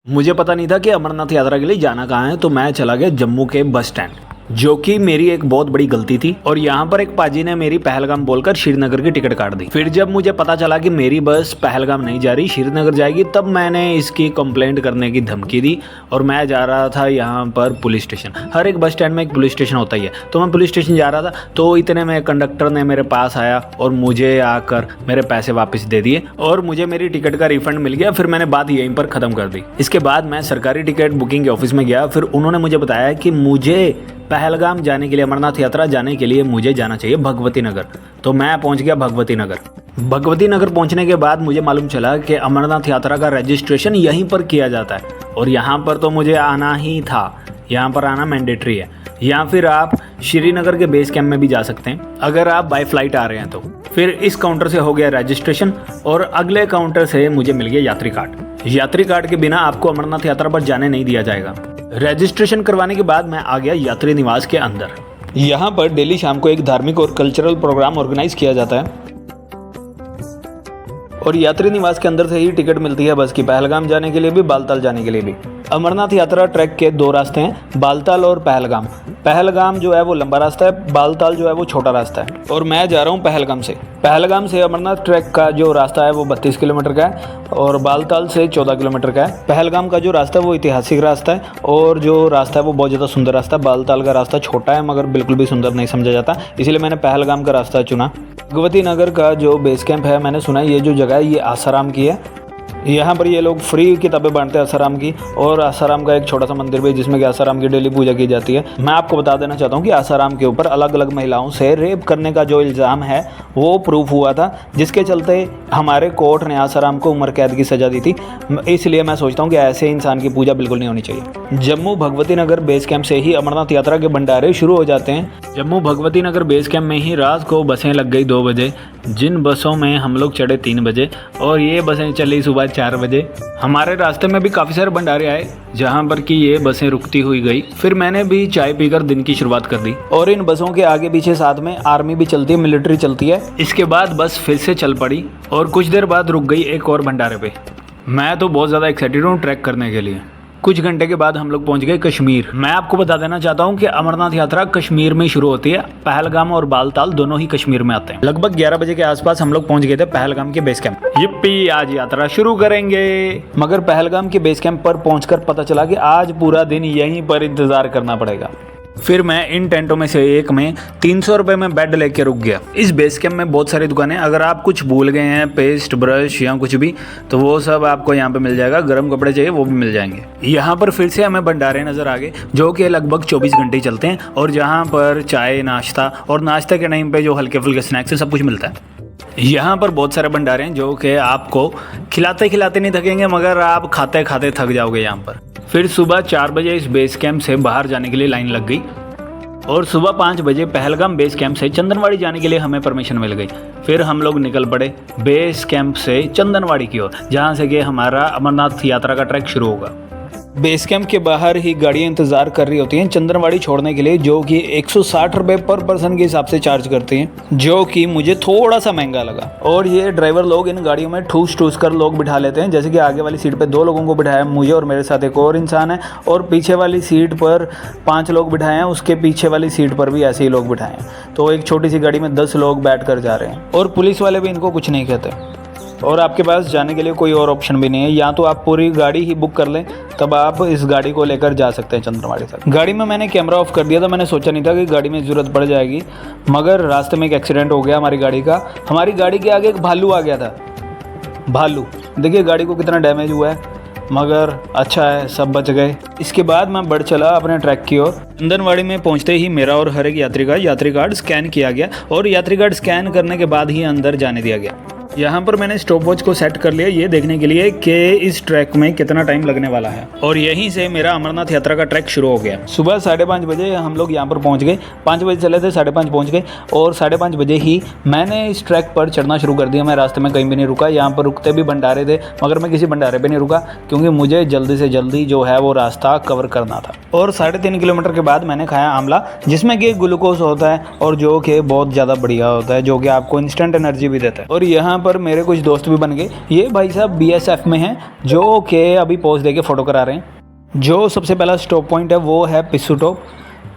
मुझे पता नहीं था कि अमरनाथ यात्रा के लिए जाना कहाँ है, तो मैं चला गया जम्मू के बस स्टैंड, जो कि मेरी एक बहुत बड़ी गलती थी। और यहाँ पर एक पाजी ने मेरी पहलगाम बोलकर श्रीनगर की टिकट काट दी। फिर जब मुझे पता चला कि मेरी बस पहलगाम नहीं जा रही, श्रीनगर जाएगी, तब मैंने इसकी कंप्लेंट करने की धमकी दी और मैं जा रहा था यहाँ पर पुलिस स्टेशन। हर एक बस स्टैंड में एक पुलिस स्टेशन होता ही है, तो मैं पुलिस स्टेशन जा रहा था। तो इतने में कंडक्टर ने मेरे पास आया और मुझे आकर मेरे पैसे वापस दे दिए और मुझे मेरी टिकट का रिफंड मिल गया। फिर मैंने बात यहीं पर ख़त्म कर दी। इसके बाद मैं सरकारी टिकट बुकिंग के ऑफिस में गया। फिर उन्होंने मुझे बताया कि मुझे पहलगाम जाने के लिए, अमरनाथ यात्रा जाने के लिए मुझे जाना चाहिए भगवती नगर। तो मैं पहुंच गया भगवती नगर। भगवती नगर पहुंचने के बाद मुझे मालूम चला कि अमरनाथ यात्रा का रजिस्ट्रेशन यहीं पर किया जाता है और यहाँ पर तो मुझे आना ही था। यहाँ पर आना मैंडेटरी है। या फिर आप श्रीनगर के बेस कैंप में भी जा सकते हैं अगर आप बाय फ्लाइट आ रहे हैं तो। फिर इस काउंटर से हो गया रजिस्ट्रेशन और अगले काउंटर से मुझे मिल गया यात्री कार्ड। यात्री कार्ड के बिना आपको अमरनाथ यात्रा पर जाने नहीं दिया जाएगा। रजिस्ट्रेशन करवाने के बाद मैं आ गया यात्री निवास के अंदर। यहाँ पर डेली शाम को एक धार्मिक और कल्चरल प्रोग्राम ऑर्गेनाइज किया जाता है और यात्री निवास के अंदर से ही टिकट मिलती है बस की, पहलगाम जाने के लिए भी, बालताल जाने के लिए भी। अमरनाथ यात्रा ट्रैक के दो रास्ते हैं, बालताल और पहलगाम। पहलगाम जो है वो लंबा रास्ता है, बालताल जो है वो छोटा रास्ता है और मैं जा रहा हूँ पहलगाम से। पहलगाम से अमरनाथ ट्रैक का जो रास्ता है वो 32 किलोमीटर का है और बालताल से 14 किलोमीटर का है। पहलगाम का जो रास्ता है वो ऐतिहासिक रास्ता है और जो रास्ता है वो बहुत ज़्यादा सुंदर रास्ता है। बालताल का रास्ता छोटा है मगर बिल्कुल भी सुंदर नहीं समझा जाता, इसलिए मैंने पहलगाम का रास्ता चुना। भगवती नगर का जो बेस कैंप है, मैंने सुना है ये जो जगह है ये आसाराम की है। यहाँ पर ये लोग फ्री किताबें बांटते हैं आसाराम की, और आसाराम का एक छोटा सा मंदिर भी जिसमें कि आसाराम की डेली पूजा की जाती है। मैं आपको बता देना चाहता हूँ कि आसाराम के ऊपर अलग अलग महिलाओं से रेप करने का जो इल्ज़ाम है वो प्रूफ हुआ था, जिसके चलते हमारे कोर्ट ने आसाराम को उम्र कैद की सज़ा दी थी। इसलिए मैं सोचता हूँ कि ऐसे इंसान की पूजा बिल्कुल नहीं होनी चाहिए। जम्मू भगवती नगर बेस कैंप से ही अमरनाथ यात्रा के भंडारे शुरू हो जाते हैं। जम्मू भगवती नगर बेस कैंप में ही रात को बसें लग गई 2 बजे, जिन बसों में हम लोग चढ़े 3 बजे और ये बसें चली सुबह 4 बजे। हमारे रास्ते में भी काफ़ी सारे भंडारे आए जहाँ पर कि ये बसें रुकती हुई गई। फिर मैंने भी चाय पीकर दिन की शुरुआत कर दी और इन बसों के आगे पीछे साथ में आर्मी भी चलती है, मिलिट्री चलती है। इसके बाद बस फिर से चल पड़ी और कुछ देर बाद रुक गई एक और भंडारे पे। मैं तो बहुत ज़्यादा एक्साइटेड हूँ ट्रैक करने के लिए। कुछ घंटे के बाद हम लोग पहुंच गए कश्मीर। मैं आपको बता देना चाहता हूं कि अमरनाथ यात्रा कश्मीर में शुरू होती है। पहलगाम और बालताल दोनों ही कश्मीर में आते हैं। लगभग 11 बजे के आसपास हम लोग पहुंच गए थे पहलगाम के बेस कैंप। yippee, आज यात्रा शुरू करेंगे। मगर पहलगाम के बेस कैंप पर पहुंचकर पता चला कि आज पूरा दिन यहीं पर इंतजार करना पड़ेगा। फिर मैं इन टेंटों में से एक में 300 रुपये में बेड लेके रुक गया। इस बेस कैंप में बहुत सारी दुकानें, अगर आप कुछ भूल गए हैं, पेस्ट, ब्रश या कुछ भी, तो वो सब आपको यहाँ पे मिल जाएगा। गर्म कपड़े चाहिए वो भी मिल जाएंगे। यहाँ पर फिर से हमें भंडारे नजर आ गए जो कि लगभग 24 घंटे चलते हैं और जहाँ पर चाय, नाश्ता और नाश्ते के टाइम पे जो हल्के फुल्के स्नैक्स हैं सब कुछ मिलता है। यहाँ पर बहुत सारे भंडारे हैं जो कि आपको खिलाते खिलाते नहीं थकेंगे मगर आप खाते खाते थक जाओगे यहाँ पर। फिर सुबह 4 बजे इस बेस कैंप से बाहर जाने के लिए लाइन लग गई और सुबह 5 बजे पहलगाम बेस कैंप से चंदनवाड़ी जाने के लिए हमें परमिशन मिल गई। फिर हम लोग निकल पड़े बेस कैंप से चंदनवाड़ी की ओर, जहाँ से कि हमारा अमरनाथ यात्रा का ट्रैक शुरू होगा। बेस कैंप के बाहर ही गाड़ियाँ इंतज़ार कर रही होती हैं चंदनवाड़ी छोड़ने के लिए, जो कि 160 रुपये पर पर्सन के हिसाब से चार्ज करती हैं, जो कि मुझे थोड़ा सा महंगा लगा। और ये ड्राइवर लोग इन गाड़ियों में ठूस ठूस कर लोग बिठा लेते हैं। जैसे कि आगे वाली सीट पे 2 लोगों को बिठाया, मुझे और मेरे साथ एक और इंसान है, और पीछे वाली सीट पर 5 लोग बिठाए हैं, उसके पीछे वाली सीट पर भी ऐसे ही लोग बिठाए हैं। तो एक छोटी सी गाड़ी में 10 लोग बैठ कर जा रहे हैं और पुलिस वाले भी इनको कुछ नहीं कहते। और आपके पास जाने के लिए कोई और ऑप्शन भी नहीं है, या तो आप पूरी गाड़ी ही बुक कर लें, तब आप इस गाड़ी को लेकर जा सकते हैं चंद्रवाड़ी तक। गाड़ी में मैंने कैमरा ऑफ कर दिया था, मैंने सोचा नहीं था कि गाड़ी में ज़रूरत पड़ जाएगी, मगर रास्ते में एक एक्सीडेंट हो गया हमारी गाड़ी का। हमारी गाड़ी के आगे एक भालू आ गया था। भालू, देखिए गाड़ी को कितना डैमेज हुआ है, मगर अच्छा है सब बच गए। इसके बाद मैं बढ़ चला अपने ट्रैक की ओर। चंदनवाड़ी में पहुंचते ही मेरा और हर एक यात्री का यात्री कार्ड स्कैन किया गया और यात्री कार्ड स्कैन करने के बाद ही अंदर जाने दिया गया। यहाँ पर मैंने स्टॉप वॉच को सेट कर लिया ये देखने के लिए कि इस ट्रैक में कितना टाइम लगने वाला है, और यहीं से मेरा अमरनाथ यात्रा का ट्रैक शुरू हो गया। सुबह 5:30 बजे हम लोग यहाँ पर पहुँच गए। 5 बजे चले थे, 5:30 पहुँच गए और 5:30 बजे ही मैंने इस ट्रैक पर चढ़ना शुरू कर दिया। मैं रास्ते में कहीं भी नहीं रुका। यहाँ पर रुकते भी भंडारे थे मगर मैं किसी भंडारे पर नहीं रुका क्योंकि मुझे जल्दी से जल्दी जो है वो रास्ता कवर करना था। और 3.5 किलोमीटर के बाद मैंने खाया आमला, जिसमें कि ग्लूकोज होता है और जो कि बहुत ज़्यादा बढ़िया होता है, जो कि आपको इंस्टेंट एनर्जी भी देता है। और यहाँ पर मेरे कुछ दोस्त भी बन गए। ये भाई साहब BSF में हैं, जो कि अभी पोज दे के फ़ोटो करा रहे हैं। जो सबसे पहला स्टॉप पॉइंट है वो है पिस्सू टॉप।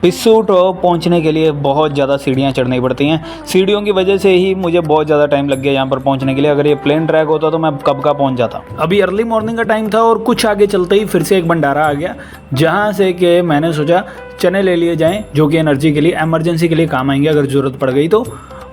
पिस्सू टॉप पहुंचने के लिए बहुत ज़्यादा सीढ़ियां चढ़नी पड़ती हैं। सीढ़ियों की वजह से ही मुझे बहुत ज़्यादा टाइम लग गया यहाँ पर पहुंचने के लिए। अगर ये प्लेन ट्रैक होता तो मैं कब का पहुंच जाता। अभी अर्ली मॉर्निंग का टाइम था और कुछ आगे चलते ही फिर से एक भंडारा आ गया, जहाँ से कि मैंने सोचा चने ले लिए जाएँ, जो कि एनर्जी के लिए, एमरजेंसी के लिए काम आएंगे अगर ज़रूरत पड़ गई तो।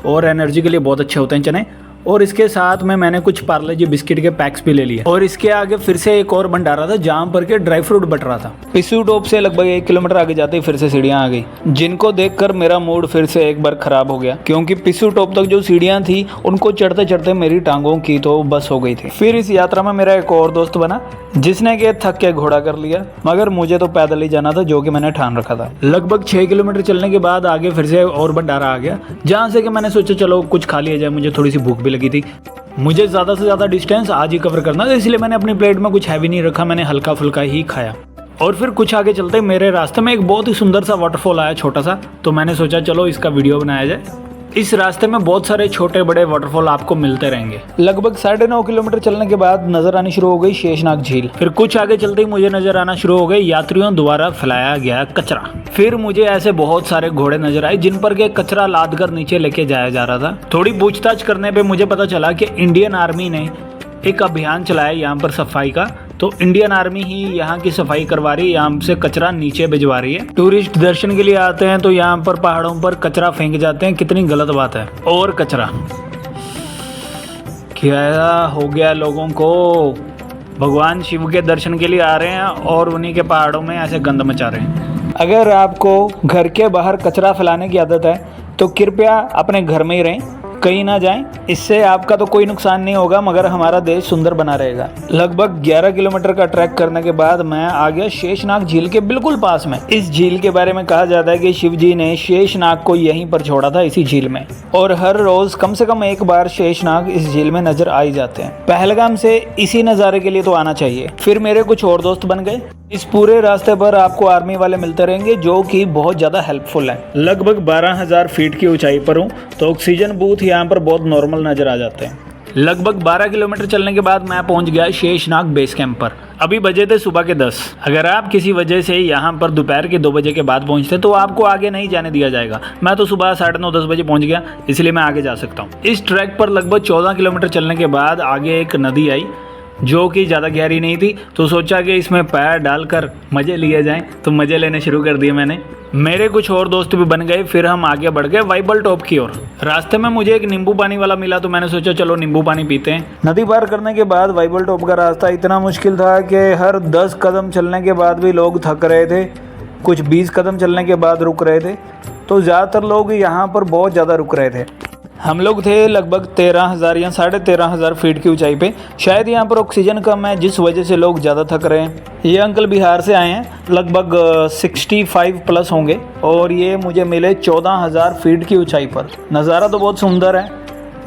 और एनर्जी के लिए बहुत अच्छे होते हैं चने। और इसके साथ में मैंने कुछ पार्ले जी बिस्किट के पैक्स भी ले लिए। और इसके आगे फिर से एक और भंडारा था जहाँ पर के ड्राई फ्रूट बट रहा था। पिस्सू टॉप से लगभग 1 किलोमीटर आगे जाते ही फिर से सीढ़ियाँ आ गई, जिनको देखकर मेरा मूड फिर से एक बार खराब हो गया, क्योंकि पिस्सू टॉप तक जो सीढ़ियाँ थी उनको चढ़ते चढ़ते मेरी टांगों की तो बस हो गई थी। फिर इस यात्रा में मेरा एक और दोस्त बना, जिसने के थक के घोड़ा कर लिया, मगर मुझे तो पैदल ही जाना था, जो कि मैंने ठान रखा था। लगभग 6 किलोमीटर चलने के बाद आगे फिर से और भंडारा आ गया, जहाँ से कि मैंने सोचा चलो कुछ खा लिया जाए। मुझे थोड़ी सी भूख भी लगी थी। मुझे ज़्यादा से ज़्यादा डिस्टेंस आज ही कवर करना था, इसलिए मैंने अपनी प्लेट में कुछ हैवी नहीं रखा, मैंने हल्का फुल्का ही खाया। और फिर कुछ आगे चलते मेरे रास्ते में एक बहुत ही सुंदर सा वाटरफॉल आया, छोटा सा। तो मैंने सोचा चलो इसका वीडियो बनाया जाए। इस रास्ते में बहुत सारे छोटे बड़े वाटरफॉल आपको मिलते रहेंगे। लगभग 9.5 किलोमीटर चलने के बाद नजर आनी शुरू हो गई शेषनाग झील। फिर कुछ आगे चलते ही मुझे नजर आना शुरू हो गई यात्रियों द्वारा फैलाया गया कचरा। फिर मुझे ऐसे बहुत सारे घोड़े नजर आए जिन पर के कचरा लाद कर नीचे लेके जाया जा रहा था। थोड़ी पूछताछ करने पे मुझे पता चला कि इंडियन आर्मी ने एक अभियान चलाया यहाँ पर सफाई का। तो इंडियन आर्मी ही यहाँ की सफाई करवा रही है, यहाँ से कचरा नीचे भिजवा रही है। टूरिस्ट दर्शन के लिए आते हैं तो यहाँ पर पहाड़ों पर कचरा फेंक जाते हैं, कितनी गलत बात है। और कचरा क्या हो गया लोगों को, भगवान शिव के दर्शन के लिए आ रहे हैं और उन्हीं के पहाड़ों में ऐसे गंद मचा रहे हैं। अगर आपको घर के बाहर कचरा फैलाने की आदत है तो कृपया अपने घर में ही रहें, कहीं ना जाएं। इससे आपका तो कोई नुकसान नहीं होगा, मगर हमारा देश सुंदर बना रहेगा। लगभग 11 किलोमीटर का ट्रैक करने के बाद मैं आ गया शेषनाग झील के बिल्कुल पास में। इस झील के बारे में कहा जाता है कि शिव जी ने शेषनाग को यहीं पर छोड़ा था, इसी झील में। और हर रोज कम से कम एक बार शेषनाग इस झील में नजर आ ही जाते हैं। पहलगाम से इसी नज़ारे के लिए तो आना चाहिए। फिर मेरे कुछ और दोस्त बन गए। इस पूरे रास्ते पर आपको आर्मी वाले मिलते रहेंगे, जो कि बहुत ज़्यादा हेल्पफुल है। लगभग 12,000 फीट की ऊंचाई पर हूँ, तो ऑक्सीजन बूथ यहाँ पर बहुत नॉर्मल नज़र आ जाते हैं। लगभग 12 किलोमीटर चलने के बाद मैं पहुंच गया शेषनाग बेस कैंप पर। अभी बजे थे सुबह के 10। अगर आप किसी वजह से यहाँ पर दोपहर के 2 बजे के बाद पहुँचते तो आपको आगे नहीं जाने दिया जाएगा। मैं तो सुबह 9:30-10 बजे पहुँच गया, इसलिए मैं आगे जा सकता हूँ। इस ट्रैक पर लगभग 14 किलोमीटर चलने के बाद आगे एक नदी आई, जो कि ज़्यादा गहरी नहीं थी, तो सोचा कि इसमें पैर डालकर मज़े लिए जाएं, तो मज़े लेने शुरू कर दिए मैंने। मेरे कुछ और दोस्त भी बन गए। फिर हम आगे बढ़ गए वाइबल टॉप की ओर। रास्ते में मुझे एक नींबू पानी वाला मिला, तो मैंने सोचा चलो नींबू पानी पीते हैं। नदी पार करने के बाद वाइबल टॉप का रास्ता इतना मुश्किल था कि हर 10 कदम चलने के बाद भी लोग थक रहे थे, कुछ 20 कदम चलने के बाद रुक रहे थे, तो ज़्यादातर लोग यहाँ पर बहुत ज़्यादा रुक रहे थे। हम लोग थे लगभग 13,000 या 13,500 फीट की ऊंचाई पे। शायद यहाँ पर ऑक्सीजन कम है, जिस वजह से लोग ज़्यादा थक रहे हैं। ये अंकल बिहार से आए हैं, लगभग 65 प्लस होंगे, और ये मुझे मिले 14,000 फीट की ऊंचाई पर। नज़ारा तो बहुत सुंदर है,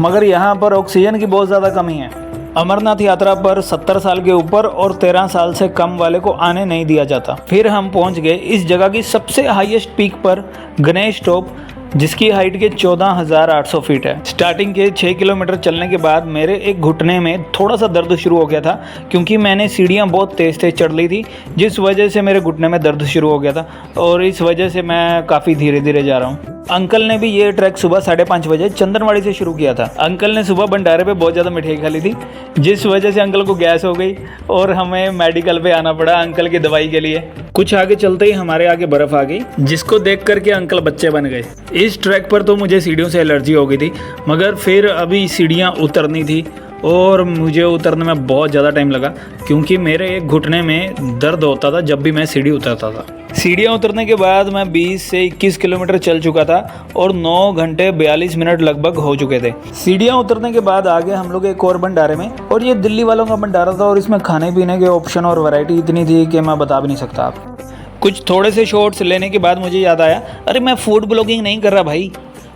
मगर यहाँ पर ऑक्सीजन की बहुत ज़्यादा कमी है। अमरनाथ यात्रा पर 70 साल के ऊपर और 13 साल से कम वाले को आने नहीं दिया जाता। फिर हम पहुँच गए इस जगह की सबसे हाईएस्ट पीक पर, गणेश टॉप, जिसकी हाइट के 14,800 फीट है। स्टार्टिंग के 6 किलोमीटर चलने के बाद मेरे एक घुटने में थोड़ा सा दर्द शुरू हो गया था, क्योंकि मैंने सीढ़ियाँ बहुत तेज़ तेज़ चढ़ ली थी, जिस वजह से मेरे घुटने में दर्द शुरू हो गया था, और इस वजह से मैं काफ़ी धीरे धीरे जा रहा हूँ। अंकल ने भी ये ट्रैक सुबह 5:30 बजे चंदनवाड़ी से शुरू किया था। अंकल ने सुबह भंडारे पे बहुत ज़्यादा मिठाई खा ली थी, जिस वजह से अंकल को गैस हो गई और हमें मेडिकल पे आना पड़ा अंकल की दवाई के लिए। कुछ आगे चलते ही हमारे आगे बर्फ़ आ गई, जिसको देख करके अंकल बच्चे बन गए। इस ट्रैक पर तो मुझे सीढ़ियों से एलर्जी हो गई थी, मगर फिर अभी सीढ़ियाँ उतरनी थी और मुझे उतरने में बहुत ज़्यादा टाइम लगा, क्योंकि मेरे एक घुटने में दर्द होता था जब भी मैं सीढ़ी उतरता था। सीढ़ियाँ उतरने के बाद मैं 20 से 21 किलोमीटर चल चुका था और 9 घंटे 42 मिनट लगभग हो चुके थे। सीढ़ियाँ उतरने के बाद आगे हम लोग एक और भंडारे में, और ये दिल्ली वालों का भंडारा था, और इसमें खाने पीने के ऑप्शन और वैरायटी इतनी थी कि मैं बता भी नहीं सकता आप। कुछ थोड़े से शॉर्ट्स लेने के बाद मुझे याद आया, अरे मैं फूड ब्लॉगिंग नहीं कर रहा भाई,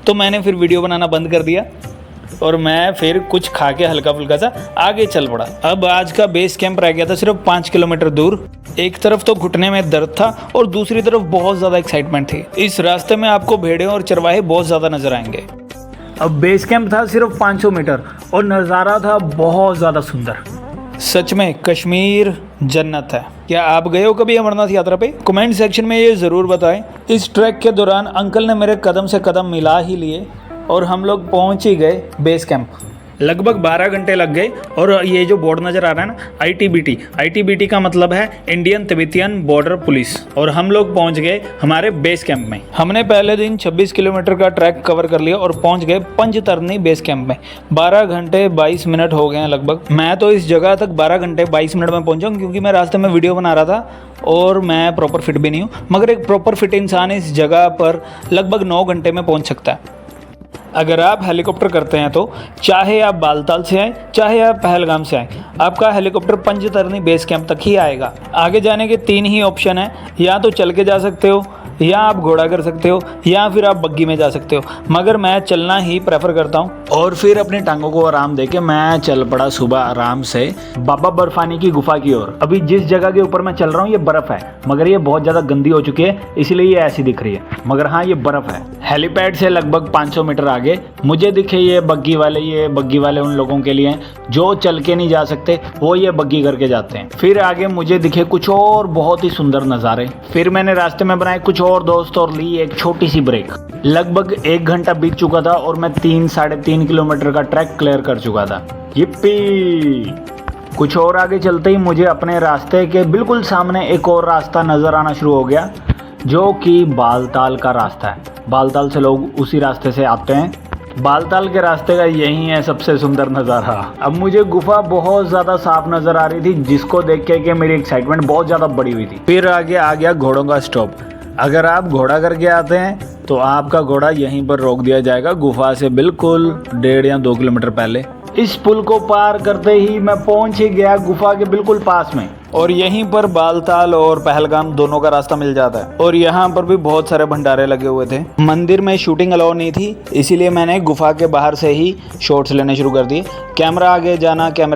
तो मैंने फिर वीडियो बनाना बंद कर दिया। और मैं फिर कुछ खा के हल्का फुल्का सा आगे चल पड़ा। अब आज का बेस कैंप रह गया था सिर्फ 5 किलोमीटर दूर। एक तरफ तो घुटने में दर्द था और दूसरी तरफ बहुत ज़्यादा एक्साइटमेंट थी। इस रास्ते में आपको भेड़ें और चरवाहे बहुत ज़्यादा नजर आएंगे। अब बेस कैंप था सिर्फ 500 मीटर और नज़ारा था बहुत ज़्यादा सुंदर। सच में कश्मीर जन्नत है। क्या आप गए हो कभी अमरनाथ यात्रा पे? कमेंट सेक्शन में ये ज़रूर बताएं। इस ट्रैक के दौरान अंकल ने मेरे कदम से कदम मिला ही लिए और हम लोग पहुंच ही गए बेस कैंप। लगभग 12 घंटे लग गए और ये जो बोर्ड नज़र आ रहा है ना, ITBT का मतलब है इंडियन तिब्बतियन बॉर्डर पुलिस। और हम लोग पहुंच गए हमारे बेस कैंप में। हमने पहले दिन 26 किलोमीटर का ट्रैक कवर कर लिया और पहुंच गए पंजतरनी बेस कैंप में। 12 घंटे 22 मिनट हो गए हैं लगभग। मैं तो इस जगह तक 12 घंटे 22 मिनट में पहुंचा हूँ क्योंकि मैं रास्ते में वीडियो बना रहा था और मैं प्रॉपर फिट भी नहीं हूँ, मगर एक प्रॉपर फिट इंसान इस जगह पर लगभग 9 घंटे में पहुँच सकता है। अगर आप हेलीकॉप्टर करते हैं तो चाहे आप बालताल से आएँ चाहे आप पहलगाम से आएँ, आपका हेलीकॉप्टर पंजतरनी बेस कैंप तक ही आएगा। आगे जाने के 3 ही ऑप्शन हैं, या तो चल के जा सकते हो, या आप घोड़ा कर सकते हो, या फिर आप बग्गी में जा सकते हो, मगर मैं चलना ही प्रेफर करता हूँ। और फिर अपनी टांगों को आराम देके मैं चल पड़ा सुबह आराम से बाबा बर्फानी की गुफा की ओर। अभी जिस जगह के ऊपर मैं चल रहा हूँ ये बर्फ़ है, मगर ये बहुत ज़्यादा गंदी हो चुकी है इसलिए ये ऐसी दिख रही है, मगर हाँ ये बर्फ़ है। हेलीपैड से लगभग 500 मीटर आगे मुझे दिखे ये बग्गी वाले उन लोगों के लिए जो चल के नहीं जा सकते, वो ये बग्गी करके जाते हैं। फिर आगे मुझे दिखे कुछ और बहुत ही सुंदर नज़ारे। फिर मैंने रास्ते में बनाए कुछ और दोस्त और ली एक छोटी सी ब्रेक। लगभग 1 घंटा बीत चुका था और मैं 3-3.5 किलोमीटर का ट्रैक क्लियर कर चुका था। yippee! कुछ और आगे चलते ही मुझे अपने रास्ते के बिल्कुल सामने एक और रास्ता नज़र आना शुरू हो गया जो कि बालताल का रास्ता है। बालताल से लोग उसी रास्ते से आते हैं। बालताल के रास्ते का यही है सबसे सुंदर नज़ारा। अब मुझे गुफा बहुत ज़्यादा साफ नज़र आ रही थी जिसको देख के मेरी एक्साइटमेंट बहुत ज़्यादा बढ़ी हुई थी। फिर आगे आ गया घोड़ों का स्टॉप। अगर आप घोड़ा करके आते हैं तो आपका घोड़ा यहीं पर रोक दिया जाएगा गुफा से बिल्कुल 1.5 या 2 किलोमीटर पहले। इस पुल को पार करते ही मैं पहुंच ही गया गुफा के बिल्कुल पास में और यहीं पर बालताल और पहलगाम दोनों का रास्ता मिल जाता है। और यहाँ पर भी बहुत सारे भंडारे लगे हुए थे। मंदिर में शूटिंग अलाउ नहीं थी इसीलिए मैंने गुफा के बाहर से ही शॉट्स लेने शुरू कर दिए। कैमरे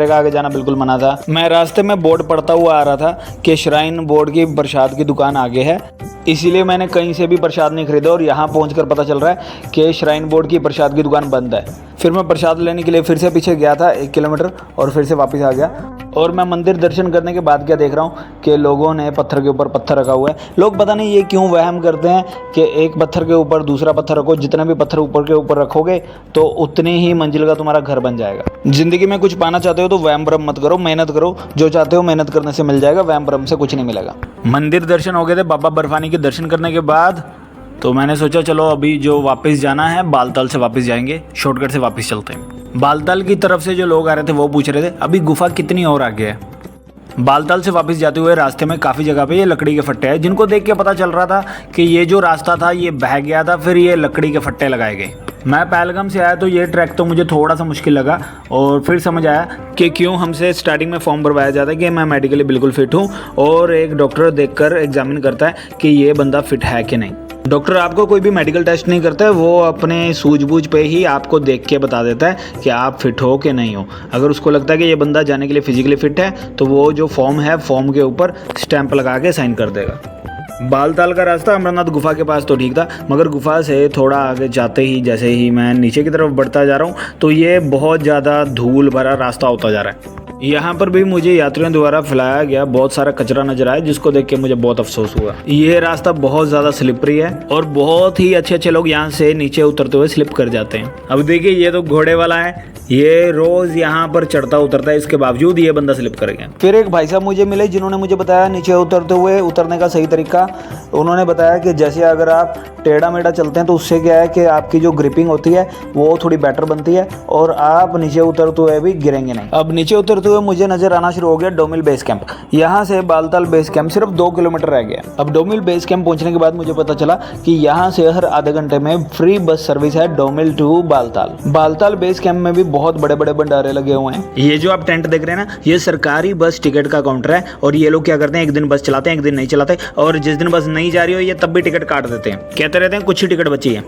का आगे जाना बिल्कुल मना था। मैं रास्ते में बोर्ड पढ़ता हुआ आ रहा था कि श्राइन बोर्ड की प्रसाद की दुकान आगे है, इसीलिए मैंने कहीं से भी प्रसाद नहीं खरीदा और यहाँ पहुँच पता चल रहा है कि श्राइन बोर्ड की प्रसाद की दुकान बंद है। फिर मैं प्रसाद लेने के लिए फिर से पीछे गया था 1 किलोमीटर और फिर से वापस आ गया। और मैं मंदिर दर्शन करने के बाद क्या देख रहा हूँ कि लोगों ने पत्थर के ऊपर पत्थर रखा हुआ है। लोग पता नहीं ये क्यों वहम करते हैं कि एक पत्थर के ऊपर दूसरा पत्थर रखो, जितना भी पत्थर ऊपर के ऊपर रखोगे तो उतनी ही मंजिल का तुम्हारा घर बन जाएगा। जिंदगी में कुछ पाना चाहते हो तो वहम भ्रम मत करो, मेहनत करो, जो चाहते हो मेहनत करने से मिल जाएगा, वहम भ्रम से कुछ नहीं मिलेगा। मंदिर दर्शन हो गए थे। बाबा बर्फानी के दर्शन करने के बाद तो मैंने सोचा चलो अभी जो वापस जाना है बालताल से वापस जाएंगे, शॉर्टकट से वापस चलते हैं। बालताल की तरफ से जो लोग आ रहे थे वो पूछ रहे थे अभी गुफा कितनी और आगे है। बालताल से वापस जाते हुए रास्ते में काफ़ी जगह पे ये लकड़ी के फट्टे हैं जिनको देख के पता चल रहा था कि ये जो रास्ता था ये बह गया था, फिर ये लकड़ी के फट्टे लगाए गए। मैं पहलगाम से आया तो ये ट्रैक तो मुझे थोड़ा सा मुश्किल लगा और फिर समझ आया कि क्यों हमसे स्टार्टिंग में फॉर्म भरवाया जाता है कि मैं मेडिकली बिल्कुल फिट हूँ और एक डॉक्टर देखकर एग्जामिन करता है कि ये बंदा फिट है कि नहीं। डॉक्टर आपको कोई भी मेडिकल टेस्ट नहीं करता है, वो अपने सूझबूझ पे ही आपको देख के बता देता है कि आप फिट हो कि नहीं हो। अगर उसको लगता है कि ये बंदा जाने के लिए फिजिकली फिट है तो वो जो फॉर्म है फॉर्म के ऊपर स्टैंप लगा के साइन कर देगा। बालताल का रास्ता अमरनाथ गुफा के पास तो ठीक था, मगर गुफा से थोड़ा आगे जाते ही जैसे ही मैं नीचे की तरफ बढ़ता जा रहा हूँ तो ये बहुत ज़्यादा धूल भरा रास्ता होता जा रहा है। यहाँ पर भी मुझे यात्रियों द्वारा फैलाया गया बहुत सारा कचरा नजर आया जिसको देख के मुझे बहुत अफसोस हुआ। ये रास्ता बहुत ज़्यादा स्लिपरी है और बहुत ही अच्छे लोग यहाँ से नीचे उतरते हुए स्लिप कर जाते हैं। अब देखिए ये तो घोड़े वाला है, ये रोज यहाँ पर चढ़ता उतरता है, इसके बावजूद ये बंदा स्लिप कर गया। फिर एक भाई साहब मुझे मिले जिन्होंने मुझे बताया नीचे उतरते हुए उतरने का सही तरीका। उन्होंने बताया कि जैसे अगर आप टेढ़ा मेढ़ा चलते हैं तो उससे क्या है कि आपकी जो ग्रिपिंग होती है वो थोड़ी बेटर बनती है और आप नीचे उतरते हुए भी गिरेंगे नहीं। अब नीचे उतरते हुए मुझे नजर आना शुरू हो गया डोमिल बेस कैंप। यहाँ से बालताल बेस कैंप सिर्फ 2 किलोमीटर रह गया। अब डोमिल बेस कैंप पहुंचने के बाद मुझे पता चला कि यहाँ से हर आधे घंटे में फ्री बस सर्विस है Domel to Baltal. Baltal base camp में भी बहुत बड़े बड़े भंडारे लगे हुए हैं। ये जो आप टेंट देख रहे हैं ना, ये सरकारी बस टिकट का काउंटर है और ये लोग क्या करते हैं, एक दिन बस चलाते हैं, एक दिन नहीं चलाते और जिस दिन बस नहीं जा रही हो ये तब भी टिकट काट देते हैं। कहते रहते हैं कुछ ही टिकट बची है।